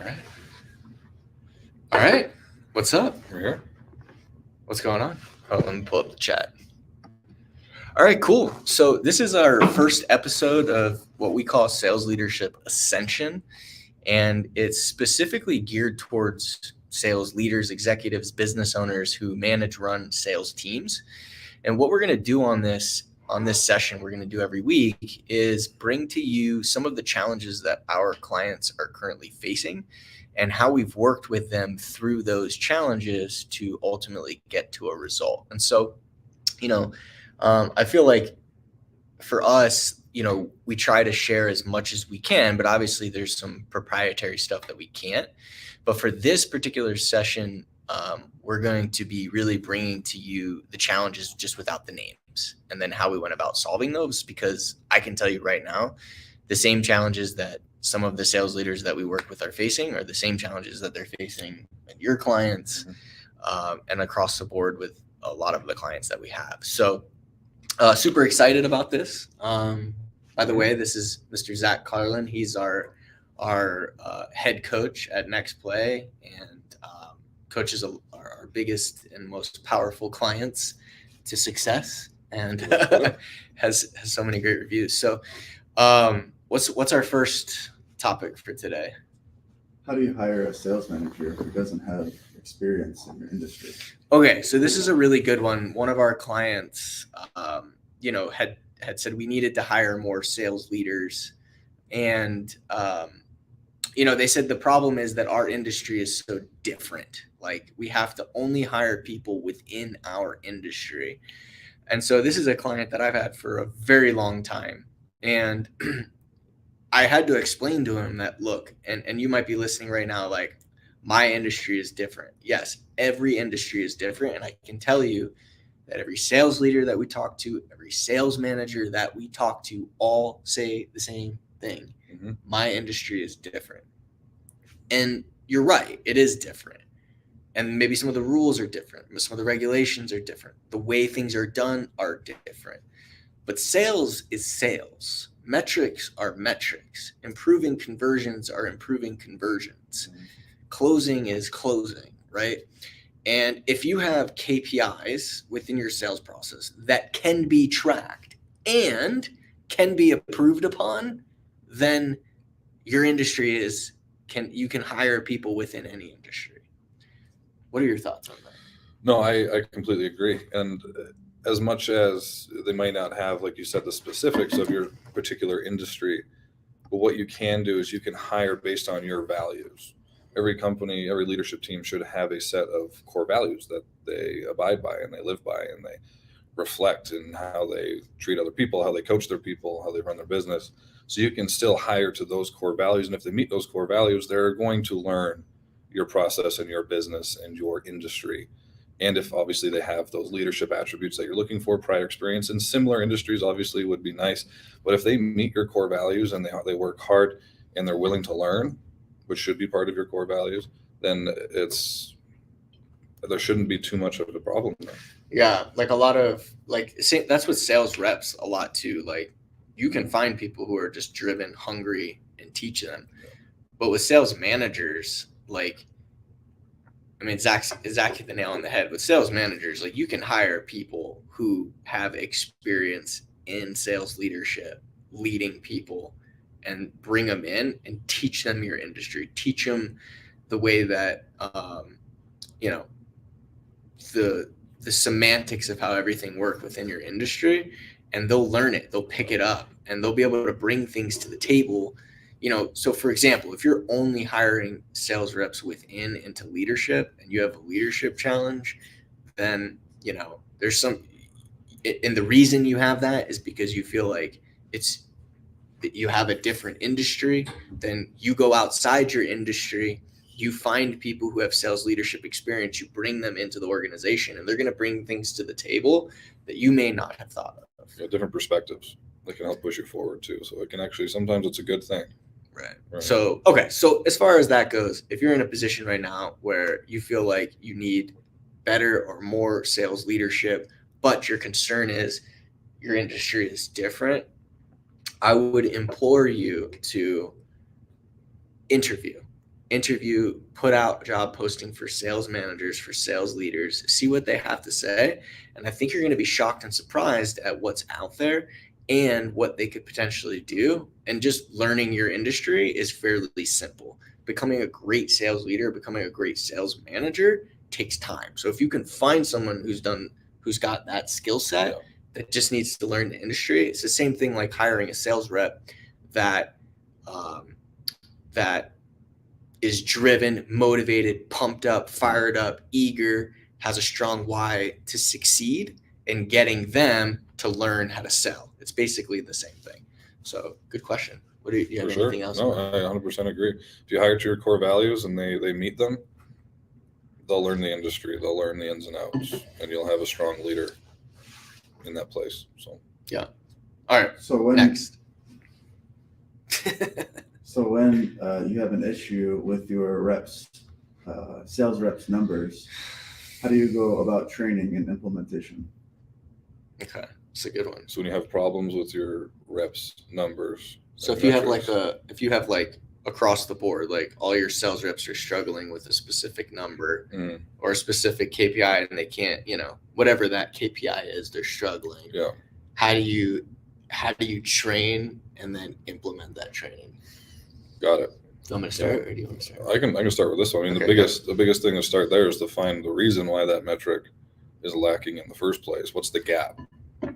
All right. All right. What's up? We're here. What's going on? Oh, let me pull up the chat. All right, cool. So this is our first episode of what we call Sales Leadership Ascension, and it's specifically geared towards sales leaders, executives, business owners who manage, run sales teams. And what we're going to do on this session, we're going to do every week, is bring to you some of the challenges that our clients are currently facing and how we've worked with them through those challenges to ultimately get to a result. And so, I feel like for us, we try to share as much as we can, but obviously there's some proprietary stuff that we can't. But for this particular session, we're going to be really bringing to you the challenges just without the names, and then how we went about solving those, because I can tell you right now, the same challenges that some of the sales leaders that we work with are facing are the same challenges that they're facing with your clients, and across the board with a lot of the clients that we have. So super excited about this. By the way, this is Mr. Zach Carlin. He's our head coach at Next Play, and coaches our biggest and most powerful clients to success, and has so many great reviews. So what's our first topic for today? How do you hire a sales manager who doesn't have experience in your industry? Okay, so this is a really good one. One of our clients, had said we needed to hire more sales leaders, and they said the problem is that our industry is so different. Like, we have to only hire people within our industry. And so this is a client that I've had for a very long time, and I had to explain to him that, look, and you might be listening right now, like, my industry is different. Yes, every industry is different. And I can tell you that every sales leader that we talk to, every sales manager that we talk to, all say the same thing. Mm-hmm. My industry is different. And you're right, it is different. And maybe some of the rules are different. Some of the regulations are different. The way things are done are different. But sales is sales. Metrics are metrics. Improving conversions are improving conversions. Mm-hmm. Closing is closing, right? And if you have KPIs within your sales process that can be tracked and can be approved upon, then your industry you can hire people within any industry. What are your thoughts on that? No, I completely agree. And as much as they might not have, like you said, the specifics of your particular industry, but what you can do is you can hire based on your values. Every company, every leadership team should have a set of core values that they abide by and they live by, and they reflect in how they treat other people, how they coach their people, how they run their business. So you can still hire to those core values. And if they meet those core values, they're going to learn your process and your business and your industry. And if obviously they have those leadership attributes that you're looking for, prior experience in similar industries obviously would be nice. But if they meet your core values and they work hard and they're willing to learn, which should be part of your core values, then there shouldn't be too much of a problem there. Yeah, like a lot of, that's what sales reps a lot too. Like, you can find people who are just driven, hungry, and teach them. Yeah. But with sales managers, Zach hit the nail on the head. With sales managers, you can hire people who have experience in sales leadership, leading people, and bring them in and teach them your industry, teach them the way that, the semantics of how everything works within your industry, and they'll learn it, they'll pick it up, and they'll be able to bring things to the table. So for example, if you're only hiring sales reps into leadership and you have a leadership challenge, then, there's and the reason you have that is because you feel like that you have a different industry. Then you go outside your industry, you find people who have sales leadership experience, you bring them into the organization, and they're going to bring things to the table that you may not have thought of. Yeah, different perspectives that can help push you forward too. So it can actually, sometimes it's a good thing. Right. So, okay. So as far as that goes, if you're in a position right now where you feel like you need better or more sales leadership, but your concern is your industry is different, I would implore you to interview. interview, put out job posting for sales managers, for sales leaders, see what they have to say. And I think you're going to be shocked and surprised at what's out there and what they could potentially do. And just learning your industry is fairly simple. Becoming a great sales leader, becoming a great sales manager takes time. So if you can find someone who's got that skill set that just needs to learn the industry, it's the same thing like hiring a sales rep that that is driven, motivated, pumped up, fired up, eager, has a strong why to succeed, and getting them to learn how to sell. It's basically the same thing. So good question. What do you have anything else? No, I 100% agree. If you hire to your core values and they meet them, they'll learn the industry, they'll learn the ins and outs, and you'll have a strong leader in that place. So yeah. All right. So when Next. So when you have an issue with your reps, sales reps numbers, how do you go about training and implementation? Okay, it's a good one. when you have problems with your reps numbers, So and if you have metrics, like across the board, like all your sales reps are struggling with a specific number or a specific KPI and they can't, whatever that KPI is, they're struggling. yeah, How do you train and then implement that training? got it. Do you want me to start or do you want to start? I can start with this one. I mean, Okay, the biggest thing to start there is to find the reason why that metric is lacking in the first place. What's the gap?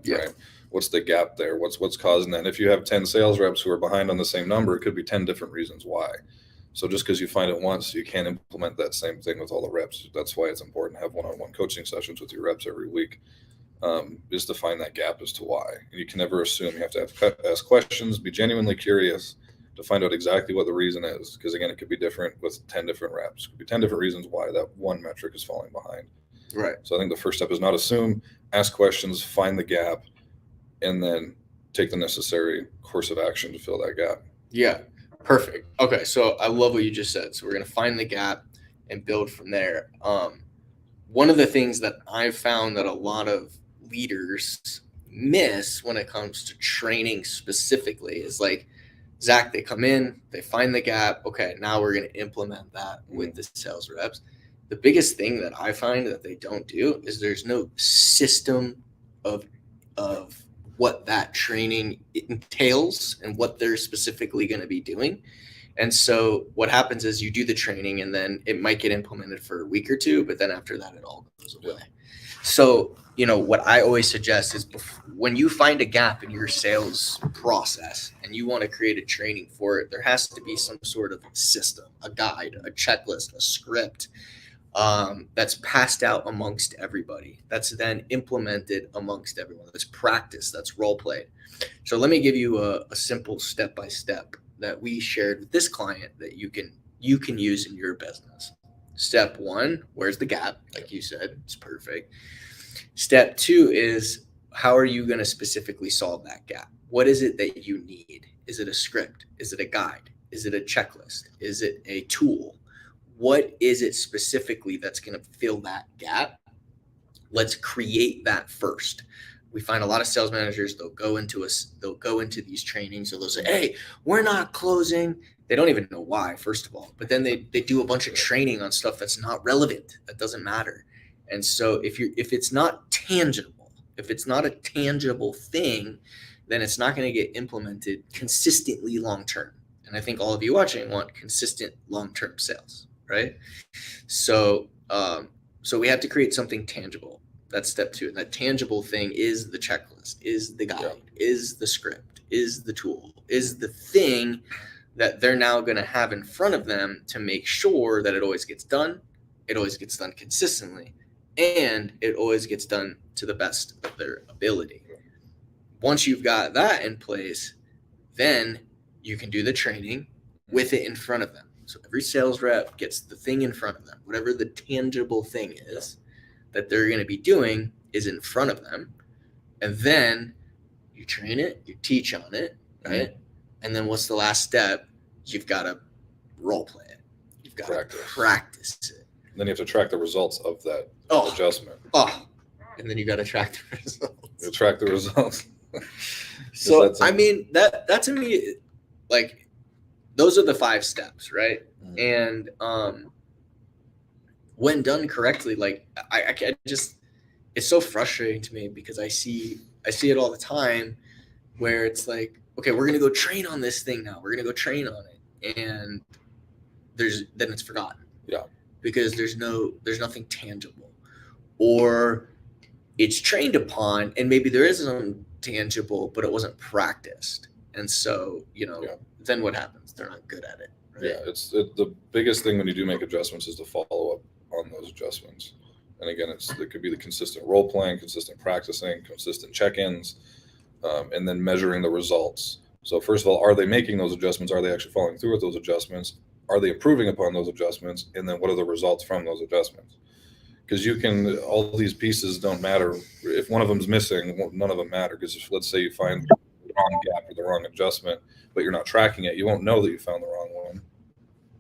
Yeah. Right? What's the gap there? What's causing that? And if you have 10 sales reps who are behind on the same number, it could be 10 different reasons why. So just because you find it once, you can't implement that same thing with all the reps. That's why it's important to have one-on-one coaching sessions with your reps every week, is to find that gap as to why. And you can never assume. You have to ask questions, be genuinely curious to find out exactly what the reason is. Because again, it could be different with 10 different reps. It could be 10 different reasons why that one metric is falling behind. Right. So I think the first step is not assume, ask questions, find the gap, and then take the necessary course of action to fill that gap. Yeah. Perfect. Okay. So I love what you just said. So we're going to find the gap and build from there. One of the things that I've found that a lot of leaders miss when it comes to training specifically is like, Zach, they come in, they find the gap. Okay, now we're going to implement that with the sales reps. The biggest thing that I find that they don't do is there's no system of what that training entails and what they're specifically going to be doing. And so what happens is you do the training and then it might get implemented for a week or two, but then after that, it all goes away. So, what I always suggest is when you find a gap in your sales process and you want to create a training for it, there has to be some sort of system, a guide, a checklist, a script that's passed out amongst everybody. That's then implemented amongst everyone. That's practice. That's role played. So let me give you a simple step-by-step that we shared with this client that you can use in your business. Step 1, where's the gap? Like you said, it's perfect. Step 2 is how are you going to specifically solve that gap? What is it that you need? Is it a script? Is it a guide? Is it a checklist? Is it a tool? What is it specifically that's going to fill that gap? Let's create that first. We find a lot of sales managers, they'll go into these trainings, so they'll say, hey, we're not closing. They don't even know why, first of all, but then they do a bunch of training on stuff that's not relevant, that doesn't matter. And so if it's not tangible, if it's not a tangible thing, then it's not going to get implemented consistently long-term. And I think all of you watching want consistent long-term sales, right? So we have to create something tangible. That's step 2. And that tangible thing is the checklist, is the guide, is the script, is the tool, is the thing that they're now going to have in front of them to make sure that it always gets done. It always gets done consistently, and it always gets done to the best of their ability. Once you've got that in place, then you can do the training with it in front of them. So every sales rep gets the thing in front of them. Whatever the tangible thing is that they're going to be doing is in front of them. And then you train it, you teach on it, right? And then what's the last step? You've got to role play it. You've got to practice it. Then you have to track the results of that adjustment. And then you got to track the results. You track the results. So I mean that to me, like, those are the 5 steps, right? Mhm. And when done correctly, like I just, it's so frustrating to me because I see it all the time where it's like, okay, we're gonna go train on this thing now. We're gonna go train on it, and then it's forgotten. Yeah. Because there's nothing tangible, or it's trained upon, and maybe there is some tangible, but it wasn't practiced, and so Yeah. then what happens? They're not good at it. Right? Yeah, the biggest thing when you do make adjustments is to follow up on those adjustments. And again, it could be the consistent role playing, consistent practicing, consistent check-ins, and then measuring the results. So first of all, are they making those adjustments? Are they actually following through with those adjustments? Are they improving upon those adjustments? And then what are the results from those adjustments? Because all these pieces don't matter. If one of them's missing, none of them matter. Because let's say you find the wrong gap or the wrong adjustment, but you're not tracking it, you won't know that you found the wrong one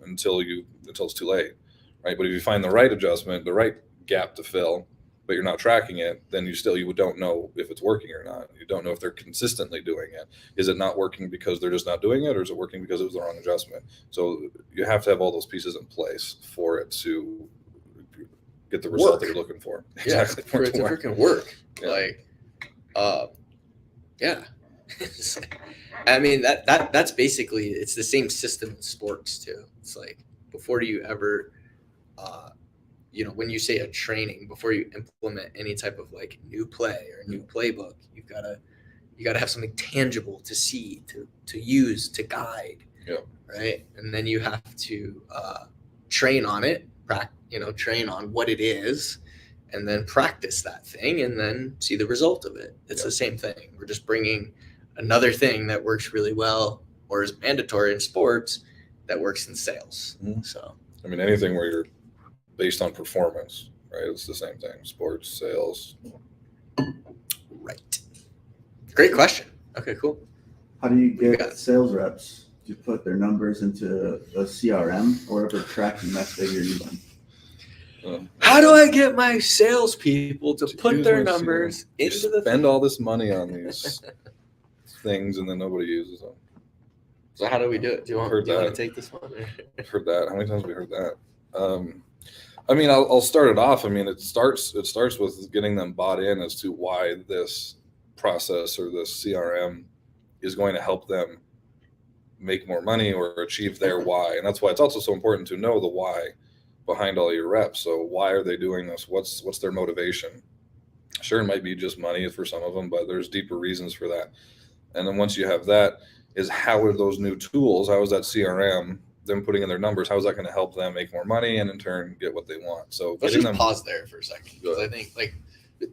until it's too late, right? But if you find the right adjustment, the right gap to fill, but you're not tracking it, then you don't know if it's working or not. You don't know if they're consistently doing it. Is it not working because they're just not doing it, or is it working because it was the wrong adjustment? So you have to have all those pieces in place for it to get the result that you're looking for. Exactly. For it to freaking work. Yeah. Like, yeah. I mean, that's basically, it's the same system in sports too. It's like, before you ever, when you say a training, before you implement any type of like new play or new playbook, you gotta have something tangible to see, to use, to guide. Yeah. Right. And then you have to train on it, train on what it is, and then practice that thing, and then see the result of it. It's the same thing. We're just bringing another thing that works really well, or is mandatory in sports, that works in sales. Mm-hmm. So, I mean, anything where you're based on performance, right? It's the same thing. Sports, sales. Right. Great question. Okay, cool. How do you get sales reps to put their numbers into a CRM or whatever tracking method you're using? How do I get my salespeople to put their numbers into the spend all this money on these things and then nobody uses them? So how do we do it? Do you want to take this one? I've heard that. How many times have we heard that? I mean, I'll start it off. I mean, it starts with getting them bought in as to why this process or this CRM is going to help them make more money or achieve their why. And that's why it's also so important to know the why behind all your reps. So why are they doing this? What's their motivation? Sure, it might be just money for some of them, but there's deeper reasons for that. And then once you have that, is how are those new tools, how is that CRM, them putting in their numbers, how is that going to help them make more money and in turn get what they want? So let's just pause there for a second, because I think like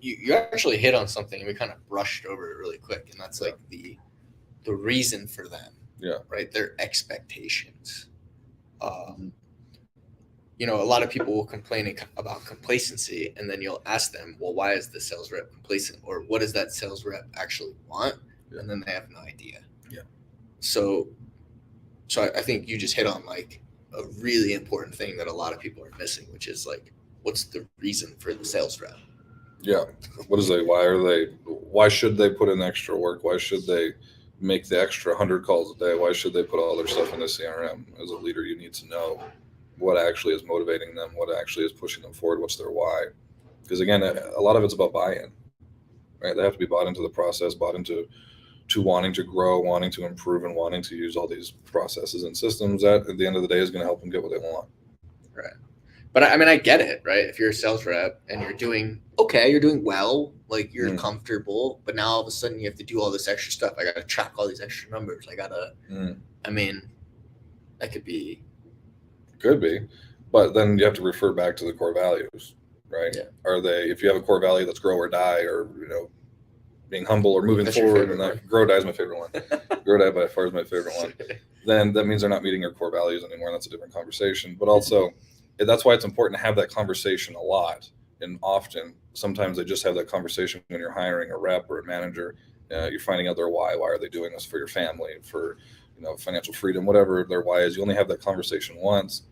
you actually hit on something and we kind of brushed over it really quick, and that's like the reason for them. Yeah. Right. Their expectations. A lot of people will complain about complacency, and then you'll ask them, well, why is the sales rep complacent, or what does that sales rep actually want? Yeah. And then they have no idea. Yeah. So I think you just hit on like a really important thing that a lot of people are missing, which is like, what's the reason for the sales rep? Yeah. Why should they put in extra work? Why should they make the extra 100 calls a day? Why should they put all their stuff in the CRM? As a leader, you need to know what actually is motivating them, what actually is pushing them forward, what's their why. Because again, a lot of it's about buy-in, right? They have to be bought into the process, bought into wanting to grow, wanting to improve, and wanting to use all these processes and systems that at the end of the day is going to help them get what they want. Right. But I mean, I get it, right? If you're a sales rep and you're doing okay, you're doing well, like you're comfortable, but now all of a sudden you have to do all this extra stuff. I got to track all these extra numbers. I mean, that could be. Could be, but then you have to refer back to the core values, right? Yeah. If you have a core value that's grow or die, or being humble or moving forward, and that grow die is my favorite one. Grow die by far is my favorite one. Then that means they're not meeting your core values anymore. And that's a different conversation. But also, that's why it's important to have that conversation a lot and often. Sometimes they just have that conversation when you're hiring a rep or a manager. You're finding out their why. Why are they doing this? For your family, for financial freedom, whatever their why is. You only have that conversation once.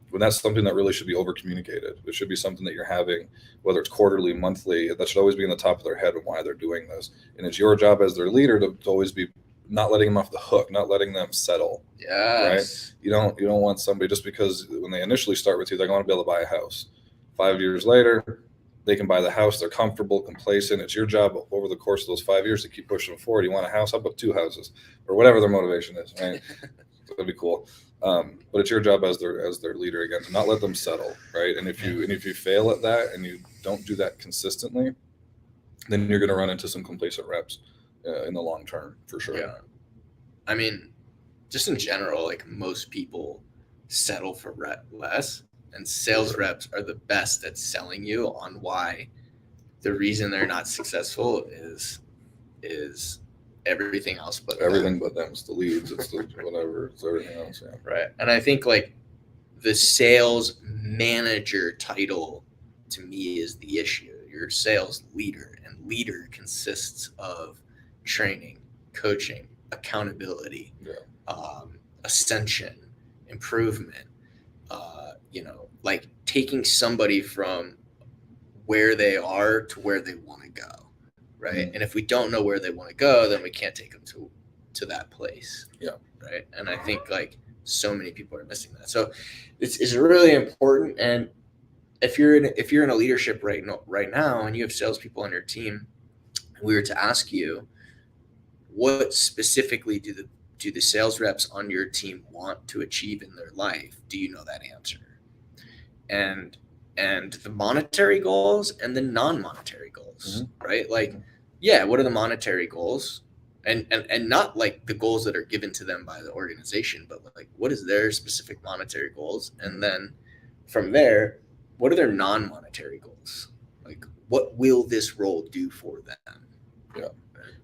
When that's something that really should be over communicated. It should be something that you're having, whether it's quarterly, monthly, that should always be in the top of their head of why they're doing this. And it's your job as their leader to always be not letting them off the hook, not letting them settle. Yes. You don't want somebody, just because when they initially start with you, they're going to be able to buy a house. 5 years later, they can buy the house. They're comfortable, complacent. It's your job over the course of those 5 years to keep pushing them forward. You want a house? How about 2 houses, or whatever their motivation is? Right? That'd be cool. But it's your job as their leader, again, to not let them settle, right? And if you fail at that and you don't do that consistently, then you're going to run into some complacent reps in the long term, for sure. Yeah. I mean, just in general, like, most people settle for less, and sales reps are the best at selling you on why the reason they're not successful is everything else but everything but them. It's the leads, it's the whatever, it's everything else. Yeah. Right. And I think, like, the sales manager title to me is the issue. You're a sales leader, and leader consists of training, coaching, accountability, ascension, improvement, like taking somebody from where they are to where they want to go. Right. Mm-hmm. And if we don't know where they want to go, then we can't take them to that place. Yeah. Right. And I think, like, so many people are missing that. So it's really important. And if you're in a leadership right now and you have salespeople on your team, and we were to ask you, what specifically do the sales reps on your team want to achieve in their life? Do you know that answer? And the monetary goals and the non-monetary goals, mm-hmm. right? Like, yeah, what are the monetary goals? And not like the goals that are given to them by the organization, but like, what is their specific monetary goals? And then from there, what are their non-monetary goals? Like, what will this role do for them? Yeah.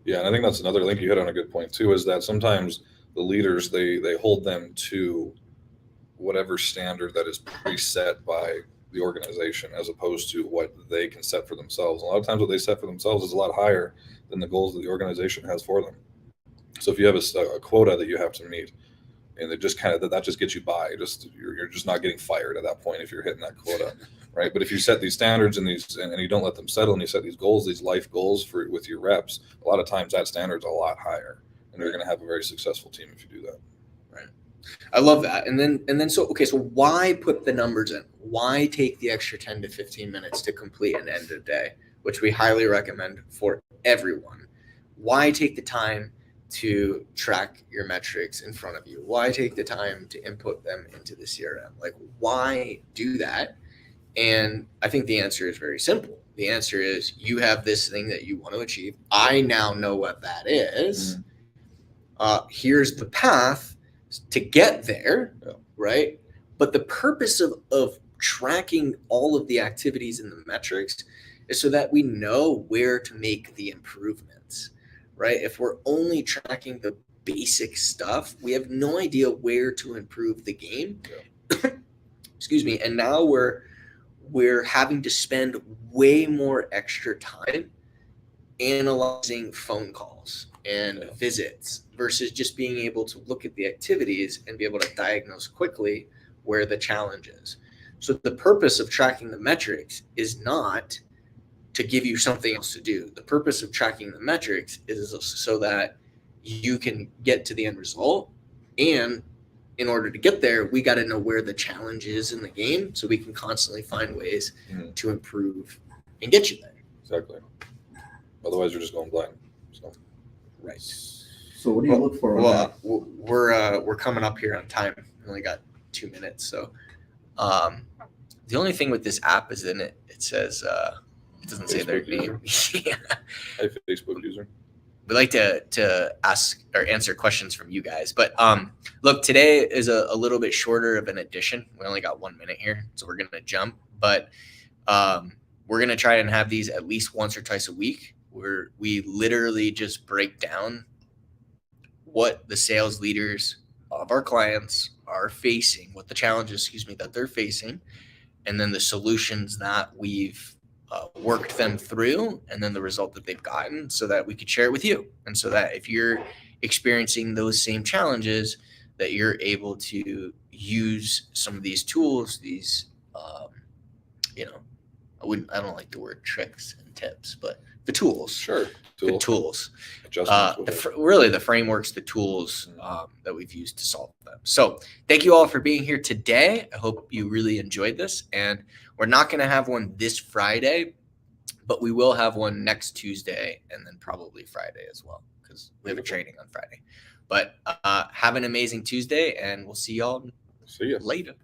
Yeah. And I think that's another link you hit on a good point too, is that sometimes the leaders, they hold them to whatever standard that is preset by the organization, as opposed to what they can set for themselves. A lot of times what they set for themselves is a lot higher than the goals that the organization has for them. So if you have a quota that you have to meet, and it just that just gets you by, you're just not getting fired at that point if you're hitting that quota, right? But if you set these standards and you don't let them settle, and you set these goals, these life goals with your reps, a lot of times that standard's a lot higher, and you're going to have a very successful team if you do that. Right. I love that. And then so why put the numbers in? Why take the extra 10 to 15 minutes to complete an end of day, which we highly recommend for everyone? Why take the time to track your metrics in front of you? Why take the time to input them into the CRM? Like, why do that? And I think the answer is very simple. The answer is, you have this thing that you want to achieve. I now know what that is. Here's the path to get there, right? But the purpose of tracking all of the activities and the metrics is so that we know where to make the improvements, right? If we're only tracking the basic stuff, we have no idea where to improve the game. Yeah. Excuse me. And now we're having to spend way more extra time analyzing phone calls and visits versus just being able to look at the activities and be able to diagnose quickly where the challenge is. So the purpose of tracking the metrics is not to give you something else to do. The purpose of tracking the metrics is so that you can get to the end result. And in order to get there, we got to know where the challenge is in the game, so we can constantly find ways to improve and get you there. Exactly. Otherwise, you're just going blind. So. Right. So what do you look for? Well, we're coming up here on time. We only got 2 minutes. So the only thing with this app is in it says it doesn't Facebook say their name. Yeah. Hey, Facebook user. We like to ask or answer questions from you guys. But look, today is a little bit shorter of an edition. We only got 1 minute here, so we're going to jump. But we're going to try and have these at least once or twice a week, where we literally just break down what the sales leaders of our clients are facing, what the challenges, that they're facing, and then the solutions that we've worked them through, and then the result that they've gotten, so that we could share it with you. And so that if you're experiencing those same challenges, that you're able to use some of these tools, these, I don't like the word tricks and tips, but the tools. Sure. The tools. Adjustments. Really the frameworks, the tools that we've used to solve them. So thank you all for being here today. I hope you really enjoyed this. And we're not going to have one this Friday, but we will have one next Tuesday and then probably Friday as well, because we have a training on Friday. But have an amazing Tuesday, and we'll see y'all See ya. later.